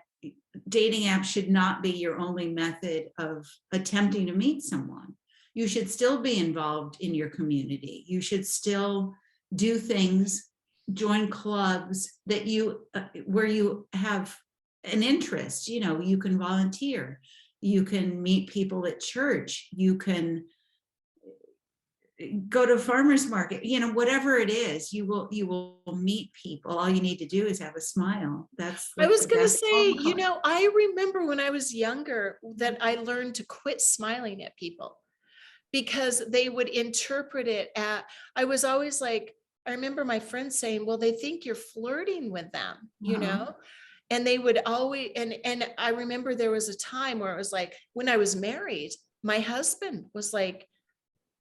dating apps should not be your only method of attempting to meet someone. You should still be involved in your community. You should still do things, join clubs that you where you have an interest. You know, you can volunteer, you can meet people at church, you can go to farmers market, you know, whatever it is, you will meet people. All you need to do is have a smile. That's I like was the going to best say, phone call. I remember when I was younger that I learned to quit smiling at people because they would interpret it at, I was always like, I remember my friends saying, well, they think you're flirting with them, Uh-huh. and they would always, and I remember there was a time where it was like, when I was married, my husband was like,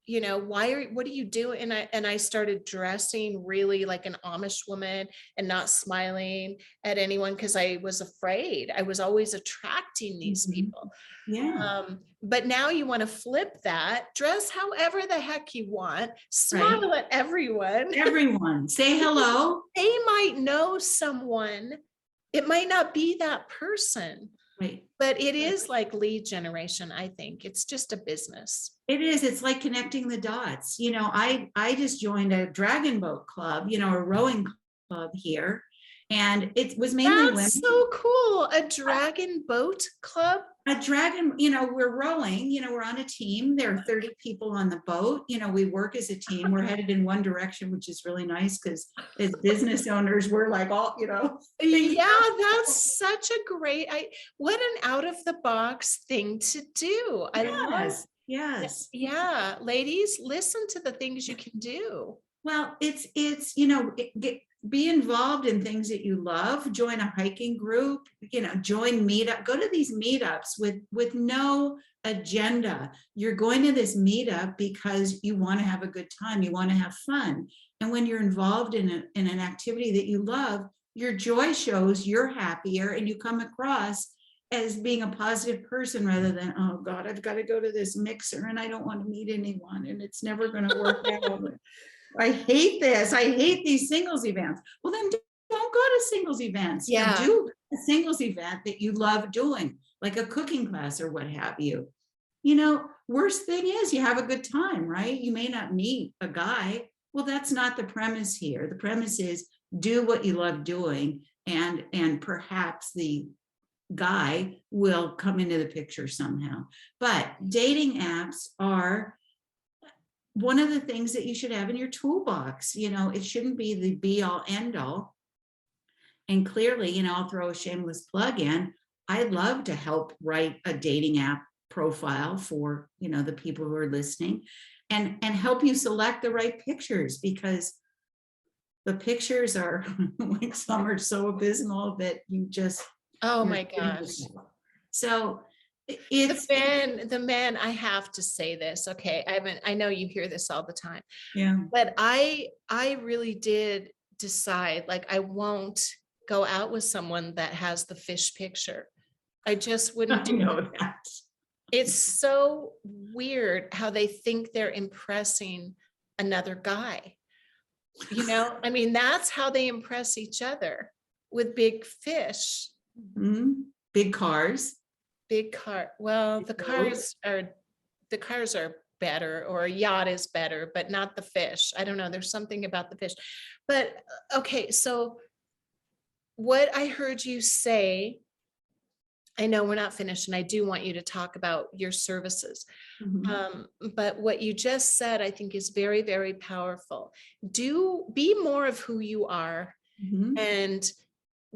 what are you doing? And I started dressing really like an Amish woman and not smiling at anyone because I was afraid. I was always attracting these Mhm. people. Yeah, But now you want to flip that, dress however the heck you want, right. smile at everyone. Everyone say hello. They might know someone. It might not be that person, Right. but it is like lead generation, I think. It's just a business. It is. It's like connecting the dots. You know, I just joined a dragon boat club, you know, a rowing club here, and it was mainly That's women. so cool. A dragon boat club. A dragon, you know, we're rowing, you know, we're on a team. There are 30 people on the boat. You know, we work as a team. We're headed in one direction, which is really nice because as business owners, we're like all, you know, things. Yeah, that's such a great, what an out of the box thing to do. I love, Yes, yes. yeah, ladies, listen to the things you can do. Well, you know, be involved in things that you love. Join a hiking group. You know, join meetup. Go to these meetups with no agenda. You're going to this meetup because you want to have a good time. You want to have fun. And when you're involved in an activity that you love, your joy shows. You're happier, and you come across as being a positive person rather than, oh God, I've got to go to this mixer and I don't want to meet anyone and it's never going to work out. I hate this. I hate these singles events. Well, then don't go to singles events. You know, Yeah. do a singles event that you love doing, like a cooking class or what have you. You know, worst thing is you have a good time, right? You may not meet a guy. Well, that's not the premise here. The premise is do what you love doing, and perhaps the guy will come into the picture somehow. But dating apps are one of the things that you should have in your toolbox. You know, it shouldn't be the be all end all. And clearly, you know, I'll throw a shameless plug in. I'd love to help write a dating app profile for, you know, the people who are listening, and help you select the right pictures, because the pictures are like some are so abysmal that Oh you're my kidding gosh. yourself. So The it's man, the man, I have to say this. Okay. I know you hear this all the time, yeah. but I really did decide like I won't go out with someone that has the fish picture. I just wouldn't I do it. know that. It's so weird how they think they're impressing another guy. I mean, that's how they impress each other with big fish, Mhm. Big cars. big car. Well, Big boats. the cars are better, or a yacht is better, but not the fish. I don't know. There's something about the fish. But okay, so what I heard you say, I know we're not finished, and I do want you to talk about your services. Mhm. But what you just said, I think, is very, very powerful. Do be more of who you are Mhm. and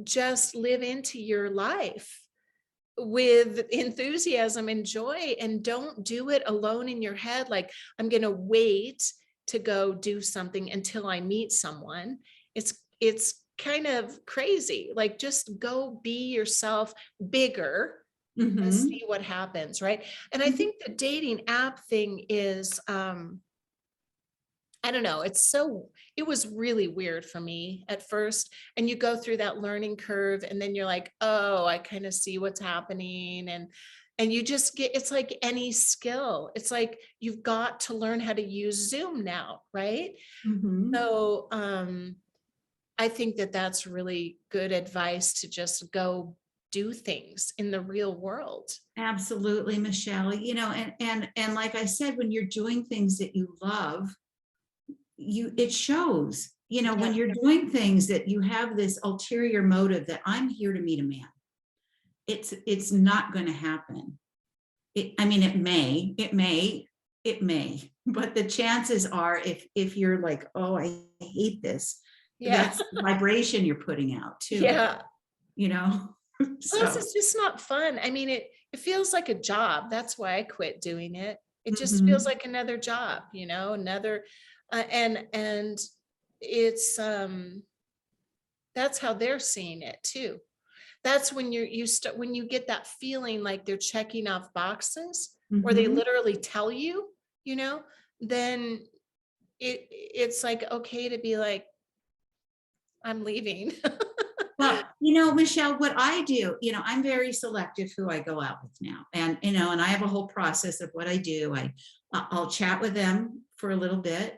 just live into your life with enthusiasm and joy, and don't do it alone in your head. Like, I'm going to wait to go do something until I meet someone. It's kind of crazy. Like, just go be yourself bigger and Mhm. see what happens, right? And I Mhm. think the dating app thing is I don't know. It was really weird for me at first. And you go through that learning curve and then you're like, oh, I kind of see what's happening. And you just get, it's like any skill. It's like you've got to learn how to use Zoom now, right? Mhm. So I think that that's really good advice to just go do things in the real world. Absolutely, Michelle. And like I said, when you're doing things that you love, it shows. When Yeah. you're doing things that you have this ulterior motive that I'm here to meet a man, it's not going to happen. I mean, it may, but the chances are, if you're like, oh, I hate this, Yeah. that's the vibration you're putting out too, Yeah. you know? Plus, So, it's just not fun. I mean, it feels like a job. That's why I quit doing it. It just feels mhm, like another job, another and it's that's how they're seeing it too. That's when when you get that feeling like they're checking off boxes or they mhm. literally tell you, you know, then it's like okay to be like, I'm leaving. Well, Michelle, what I do, I'm very selective who I go out with now. And I have a whole process of what I do. I'll chat with them for a little bit,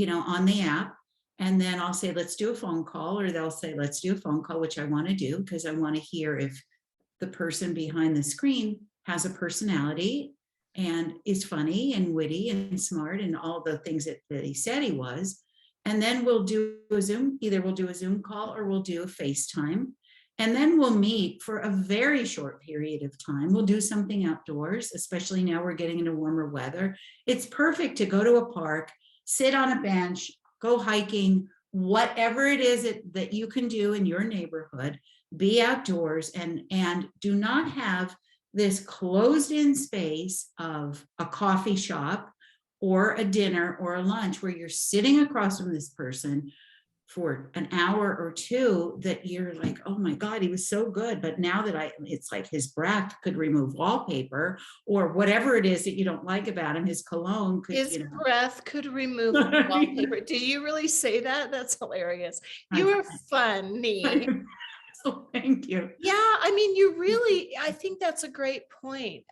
on the app. And then I'll say, let's do a phone call, or they'll say, let's do a phone call, which I want to do because I want to hear if the person behind the screen has a personality and is funny and witty and smart and all the things that he said he was. And then we'll do a Zoom, either we'll do a Zoom call or we'll do a FaceTime. And then we'll meet for a very short period of time. We'll do something outdoors, especially now we're getting into warmer weather. It's perfect to go to a park, sit on a bench, go hiking, whatever it is that you can do in your neighborhood. Be outdoors and do not have this closed in space of a coffee shop or a dinner or a lunch where you're sitting across from this person for an hour or two that you're like, oh my God, he was so good. But now that it's like his breath could remove wallpaper or whatever it is that you don't like about him, his cologne could, His breath could remove I, wallpaper. Did you really say that? That's hilarious. You are funny. so thank you. Yeah, I mean, I think that's a great point.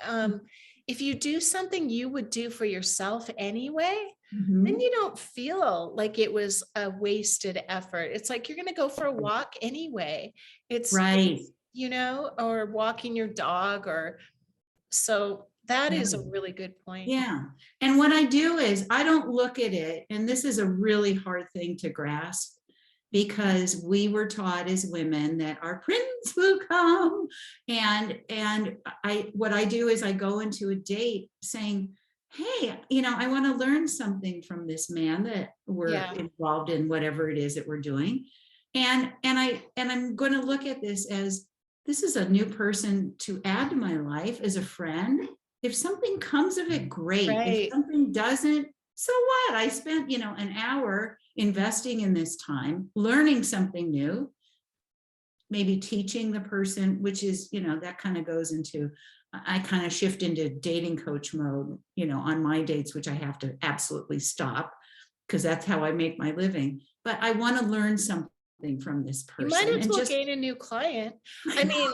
If you do something you would do for yourself anyway, then Mhm. you don't feel like it was a wasted effort. It's like you're going to go for a walk anyway. Right. Or walking your dog so that Yeah. is a really good point. Yeah. And what I do is I don't look at it, and this is a really hard thing to grasp because we were taught as women that our prince will come. And what I do is I go into a date saying, hey, I want to learn something from this man that we're Yeah. involved in, whatever it is that we're doing. And I'm going to look at this as this is a new person to add to my life as a friend. If something comes of it, great. If Right. something doesn't, so what? I spent, an hour investing in this time, learning something new, maybe teaching the person, which is, that kind of goes into, I kind of shift into dating coach mode, on my dates, which I have to absolutely stop because that's how I make my living. But I want to learn something from this You might person as and well just, gain a new client. I mean,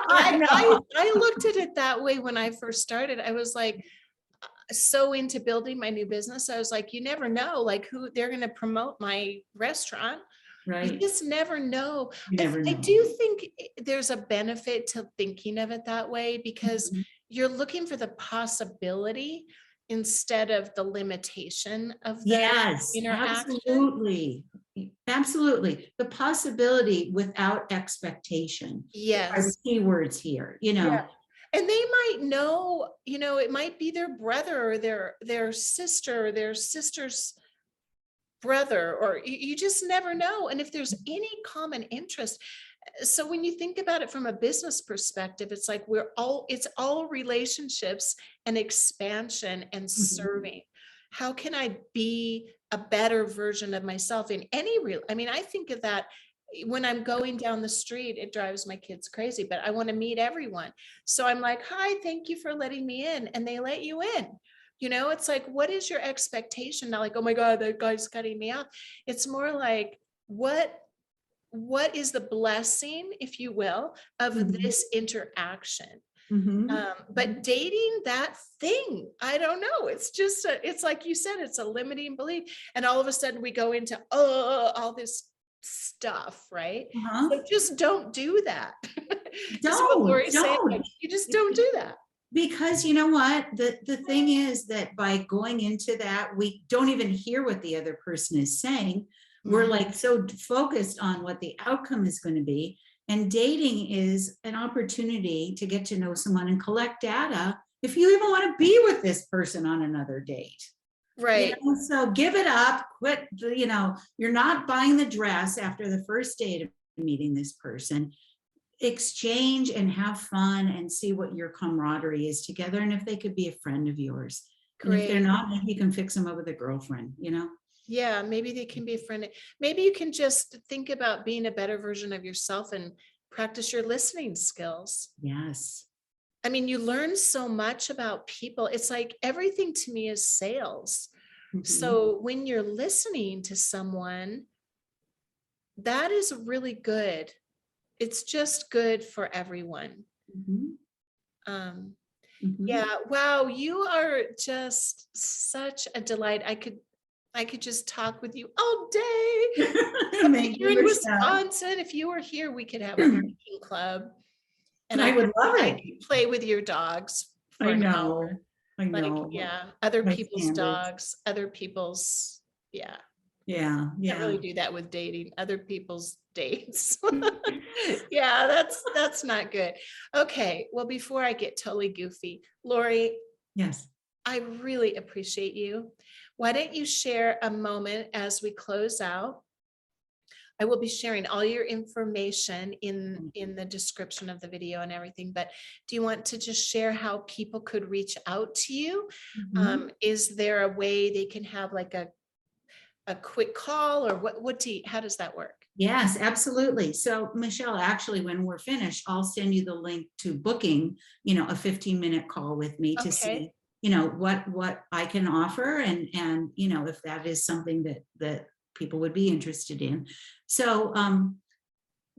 I know. I looked at it that way when I first started. I was like so into building my new business. I was like, you never know, like who they're going to promote my restaurant. You Right. just never know. You I, never I know. do think there's a benefit to thinking of it that way because Mhm. you're looking for the possibility instead of the limitation of the Yes, interaction. absolutely. Absolutely. The possibility without expectation are the Yes. key words here, Yeah. And they might know, it might be their brother or their sister or their sister's brother, or you just never know. And if there's any common interest, so when you think about it from a business perspective, it's like it's all relationships and expansion and Mhm. serving. How can I be a better version of myself in any real, I mean, I think of that when I'm going down the street, it drives my kids crazy, but I want to meet everyone. So I'm like, hi, thank you for letting me in. And they let you in You know, it's like, what is your expectation? Not like, oh my God, that guy's cutting me off. It's more like, what is the blessing, if you will, of Mhm. this interaction? Mhm. But dating, that thing, I don't know. It's just, it's like you said, it's a limiting belief. And all of a sudden we go into, all this stuff, right? Uh-huh. So just don't do that. Is what Don't, Lori's saying. Like, don't. you just don't do that. Because you know what? The thing is that by going into that, we don't even hear what the other person is saying. We're Mhm. like so focused on what the outcome is going to be. And dating is an opportunity to get to know someone and collect data if you even want to be with this person on another date. You Right. know, so give it up, quit, you're not buying the dress after the first date of meeting this person. Exchange and have fun and see what your camaraderie is together, and if they could be a friend of yours. And if they're Great. not, maybe you can fix them up with a girlfriend. Yeah, maybe they can be a friend. Maybe you can just think about being a better version of yourself and practice your listening skills. Yes. I mean, you learn so much about people. It's like everything to me is sales. Mhm. So when you're listening to someone, that is really good. It's just good for everyone. Mhm. Um, Mhm. yeah, wow, you are just such a delight. I could just talk with you all day. Except that Thank you're you, in Michelle. Wisconsin. If you were here, we could have a hiking club, and I I could would love I it. could play with your dogs for I an hour. know. I Like, know. yeah, other My people's standards. dogs, other people's, yeah. Yeah, Can't yeah. really do that with dating, other people's dates. Yeah, that's not good. Okay, well, before I get totally goofy, Lori, Yes. I really appreciate you. Why don't you share a moment as we close out? I will be sharing all your information in the description of the video and everything, but do you want to just share how people could reach out to you? Mhm. Is there a way they can have like a quick call, or what do you, how does that work? Yes, absolutely. So Michelle, actually, when we're finished, I'll send you the link to booking, a 15-minute call with me to Okay, see, what I can offer, and if that is something that people would be interested in. So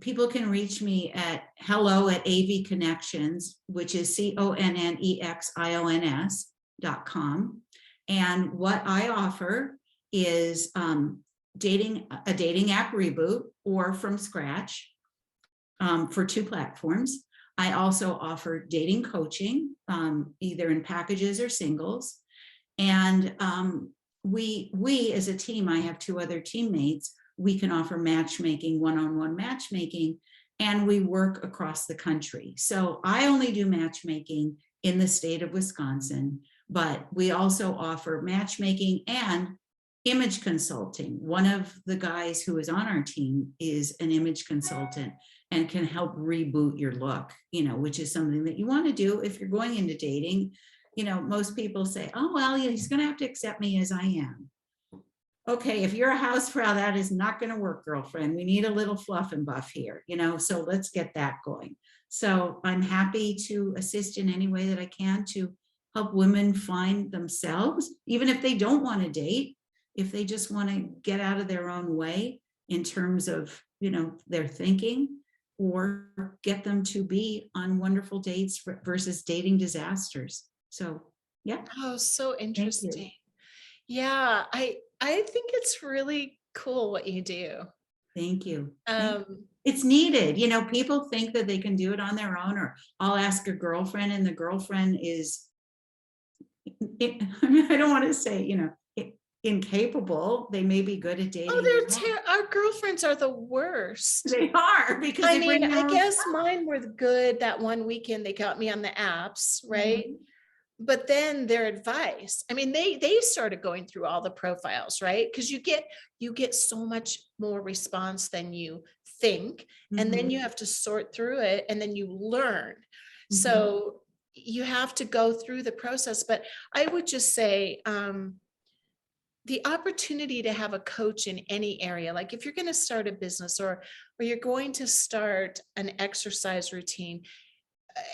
people can reach me at hello@AV Connections, which is CONNEXIONS.com. And what I offer is a dating app reboot or from scratch for 2 platforms. I also offer dating coaching, either in packages or singles. And we as a team, I have 2 other teammates, we can offer matchmaking, one-on-one matchmaking, and we work across the country. So I only do matchmaking in the state of Wisconsin, but we also offer matchmaking and image consulting. One of the guys who is on our team is an image consultant and can help reboot your look, which is something that you want to do if you're going into dating. Most people say, oh, well, yeah, he's going to have to accept me as I am. Okay, if you're a housefrau, that is not going to work, girlfriend. We need a little fluff and buff here, so let's get that going. So I'm happy to assist in any way that I can to help women find themselves, even if they don't want to date, if they just want to get out of their own way in terms of, their thinking, or get them to be on wonderful dates versus dating disasters. So, yeah, oh, so thank you. interesting. Yeah, I think it's really cool what you do. Thank you. Um, It's needed. People think that they can do it on their own, or I'll ask a girlfriend and the girlfriend is, I don't want to say, incapable. They may be good at oh, dating alone. our girlfriends are the worst. They are, because I they mean, bring I their own guess stuff. mine were good that one weekend. They got me on the apps, right? Mhm. But then their advice, I mean, they started going through all the profiles, right? Because you get so much more response than you think, and then you Mhm. have to sort through it, and then you learn. Mhm. So you have to go through the process. But I would just say, the opportunity to have a coach in any area, like if you're going to start a business, or you're going to start an exercise routine,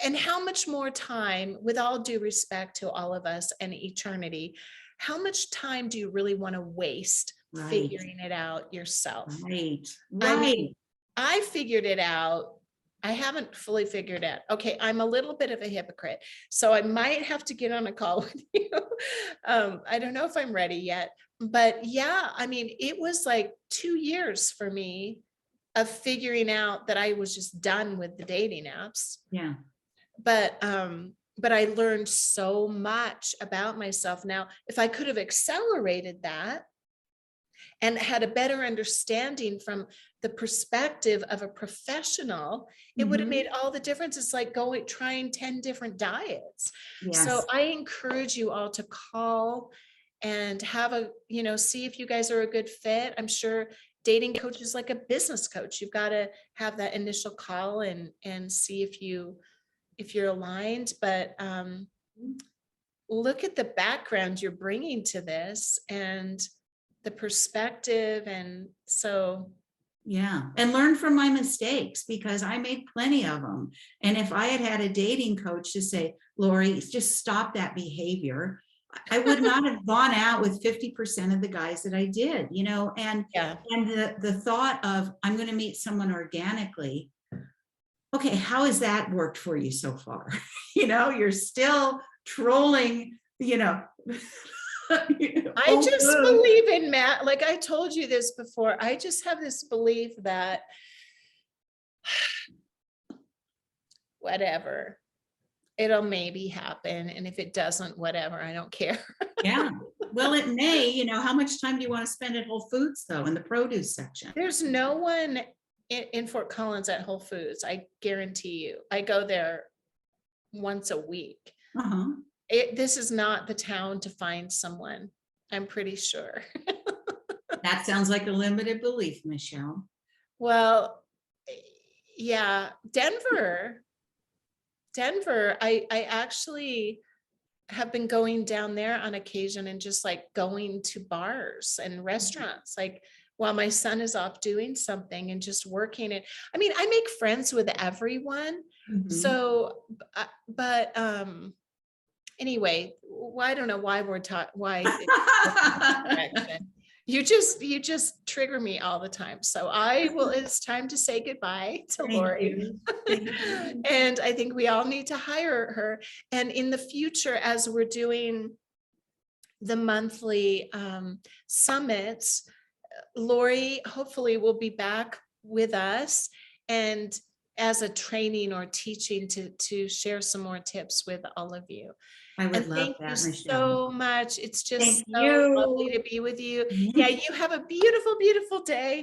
and how much more time, with all due respect to all of us and eternity, how much time do you really want to waste Right, figuring it out yourself? right, I mean, right. I figured it out. I haven't fully figured out. Okay, I'm a little bit of a hypocrite, so I might have to get on a call with you. I don't know if I'm ready yet, but yeah, I mean, it was like 2 years for me of figuring out that I was just done with the dating apps. Yeah. But I learned so much about myself. Now, if I could have accelerated that and had a better understanding from the perspective of a professional, it would have Mhm. made all the difference. It's like going trying 10 different diets. So Yes. I encourage you all to call and have a, see if you guys are a good fit. I'm sure dating coach is like a business coach. You've got to have that initial call and see if you're aligned. But look at the background you're bringing to this and the perspective. And so, Yeah. And learn from my mistakes because I made plenty of them. And if I had had a dating coach to say, Lori, just stop that behavior, I would not have gone out with 50% of the guys that I did, yeah, and the thought of I'm going to meet someone organically. Okay, how has that worked for you so far? You're still trolling, I Whole just Foods. believe in Matt. Like I told you this before, I just have this belief that whatever, it'll maybe happen. And if it doesn't, whatever, I don't care. Yeah. Well, it may, how much time do you want to spend at Whole Foods though, in the produce section? There's no one in Fort Collins at Whole Foods. I guarantee you. I go there once a week. Uh-huh. This is not the town to find someone. I'm pretty sure. That sounds like a limited belief, Michelle. Well, yeah, Denver, I actually have been going down there on occasion and just like going to bars and restaurants, like while my son is off doing something and just working it. I mean, I make friends with everyone. Mhm. So, but anyway, I don't know why we're talking, why direction. You just trigger me all the time. So I will, it's time to say goodbye to Thank Lori. you. Thank you. And I think we all need to hire her. And in the future, as we're doing the monthly summits, Lori hopefully will be back with us and as a training or teaching to share some more tips with all of you. I And would love thank you that, Michelle. so much. It's Thank just so lovely you. to be with you. Yeah, Mhm. you have a beautiful, beautiful day.